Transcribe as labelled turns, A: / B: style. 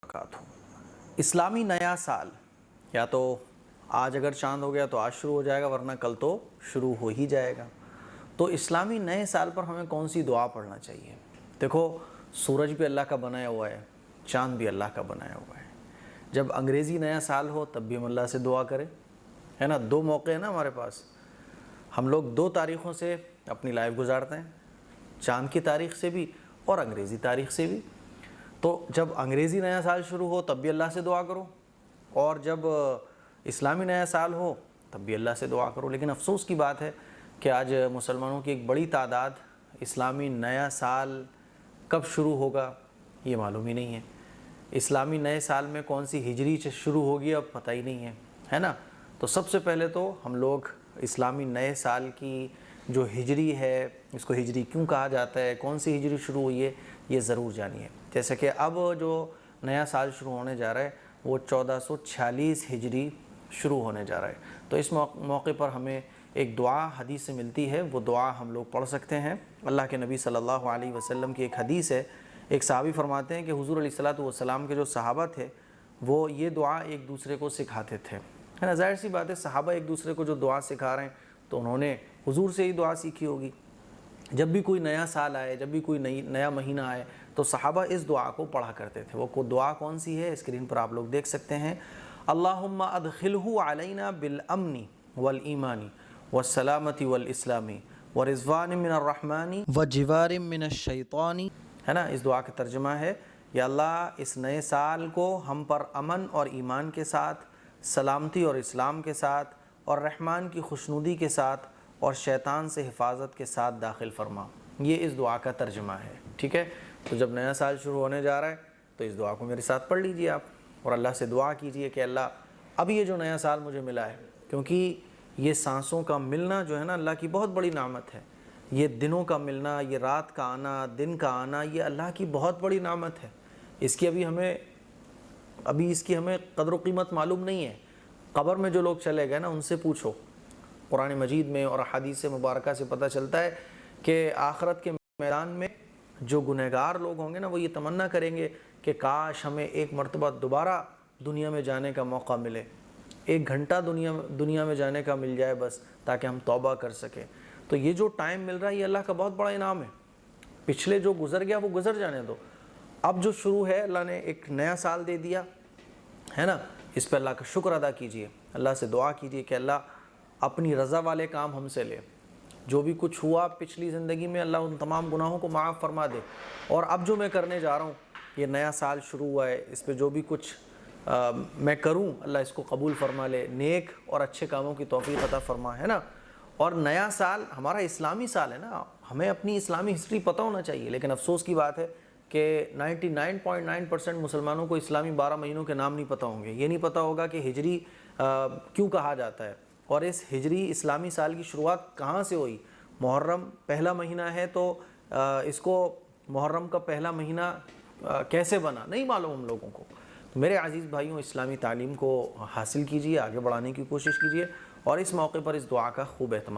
A: وبرکاتہ۔ اسلامی نیا سال، یا تو آج اگر چاند ہو گیا تو آج شروع ہو جائے گا، ورنہ کل تو شروع ہو ہی جائے گا۔ تو اسلامی نئے سال پر ہمیں کون سی دعا پڑھنا چاہیے؟ دیکھو، سورج بھی اللہ کا بنایا ہوا ہے، چاند بھی اللہ کا بنایا ہوا ہے۔ جب انگریزی نیا سال ہو تب بھی ہم اللہ سے دعا کریں، ہے نا؟ دو موقع ہیں نا ہمارے پاس، ہم لوگ دو تاریخوں سے اپنی لائف گزارتے ہیں، چاند کی تاریخ سے بھی اور انگریزی تاریخ سے بھی۔ تو جب انگریزی نیا سال شروع ہو تب بھی اللہ سے دعا کرو، اور جب اسلامی نیا سال ہو تب بھی اللہ سے دعا کرو۔ لیکن افسوس کی بات ہے کہ آج مسلمانوں کی ایک بڑی تعداد اسلامی نیا سال کب شروع ہوگا یہ معلوم ہی نہیں ہے۔ اسلامی نئے سال میں کون سی ہجری شروع ہوگی اب پتہ ہی نہیں ہے نا؟ تو سب سے پہلے تو ہم لوگ اسلامی نئے سال کی جو ہجری ہے، اس کو ہجری کیوں کہا جاتا ہے، کون سی ہجری شروع ہوئی ہے، یہ ضرور جانیے۔ جیسے کہ اب جو نیا سال شروع ہونے جا رہا ہے وہ 1446 ہجری شروع ہونے جا رہا ہے۔ تو اس موقع پر ہمیں ایک دعا حدیث سے ملتی ہے، وہ دعا ہم لوگ پڑھ سکتے ہیں۔ اللہ کے نبی صلی اللہ علیہ وسلم کی ایک حدیث ہے، ایک صحابی فرماتے ہیں کہ حضور علیہ الصلوۃ والسلام کے جو صحابہ تھے وہ یہ دعا ایک دوسرے کو سکھاتے تھے، ہے نا؟ ظاہر سی بات ہے، صحابہ ایک دوسرے کو جو دعا سکھا رہے ہیں تو انہوں نے حضور سے ہی دعا سیکھی ہوگی۔ جب بھی کوئی نیا سال آئے، جب بھی کوئی نیا مہینہ آئے تو صحابہ اس دعا کو پڑھا کرتے تھے۔ وہ دعا کون سی ہے اسکرین پر آپ لوگ دیکھ سکتے ہیں۔ اللہم ادخلہ علینا بالامن والایمان والسلامت والاسلام ورضوان من الرحمن وجوار من الشیطان، ہے نا؟ اس دعا کا ترجمہ ہے، یا اللہ اس نئے سال کو ہم پر امن اور ایمان کے ساتھ، سلامتی اور اسلام کے ساتھ، اور رحمان کی خوشنودی کے ساتھ، اور شیطان سے حفاظت کے ساتھ داخل فرما۔ یہ اس دعا کا ترجمہ ہے، ٹھیک ہے؟ تو جب نیا سال شروع ہونے جا رہا ہے تو اس دعا کو میرے ساتھ پڑھ لیجئے آپ، اور اللہ سے دعا کیجئے کہ اللہ اب یہ جو نیا سال مجھے ملا ہے، کیونکہ یہ سانسوں کا ملنا جو ہے نا اللہ کی بہت بڑی نعمت ہے۔ یہ دنوں کا ملنا، یہ رات کا آنا، دن کا آنا، یہ اللہ کی بہت بڑی نعمت ہے۔ اس کی ابھی اس کی ہمیں قدر و قیمت معلوم نہیں ہے۔ قبر میں جو لوگ چلے گئے نا ان سے پوچھو، قرآن مجید میں اور احادیث مبارکہ سے پتہ چلتا ہے کہ آخرت کے میدان میں جو گنہگار لوگ ہوں گے نا وہ یہ تمنا کریں گے کہ کاش ہمیں ایک مرتبہ دوبارہ دنیا میں جانے کا موقع ملے، ایک گھنٹہ دنیا میں جانے کا مل جائے بس، تاکہ ہم توبہ کر سکیں۔ تو یہ جو ٹائم مل رہا ہے یہ اللہ کا بہت بڑا انعام ہے۔ پچھلے جو گزر گیا وہ گزر جانے دو، اب جو شروع ہے اللہ نے ایک نیا سال دے دیا ہے نا، اس پہ اللہ کا شکر ادا کیجئے، اللہ سے دعا کیجئے کہ اللہ اپنی رضا والے کام ہم سے لے۔ جو بھی کچھ ہوا پچھلی زندگی میں اللہ ان تمام گناہوں کو معاف فرما دے، اور اب جو میں کرنے جا رہا ہوں، یہ نیا سال شروع ہوا ہے، اس پہ جو بھی کچھ میں کروں اللہ اس کو قبول فرما لے، نیک اور اچھے کاموں کی توفیق عطا فرما، ہے نا؟ اور نیا سال ہمارا اسلامی سال ہے نا، ہمیں اپنی اسلامی ہسٹری پتہ ہونا چاہیے۔ لیکن افسوس کی بات ہے کہ 99.9% مسلمانوں کو اسلامی 12 مہینوں کے نام نہیں پتہ ہوں گے۔ یہ نہیں پتہ ہوگا کہ ہجری کیوں کہا جاتا ہے، اور اس ہجری اسلامی سال کی شروعات کہاں سے ہوئی۔ محرم پہلا مہینہ ہے تو اس کو محرم کا پہلا مہینہ کیسے بنا، نہیں معلوم ہم لوگوں کو۔ تو میرے عزیز بھائیوں، اسلامی تعلیم کو حاصل کیجئے، آگے بڑھانے کی کوشش کیجئے، اور اس موقع پر اس دعا کا خوب اہتمام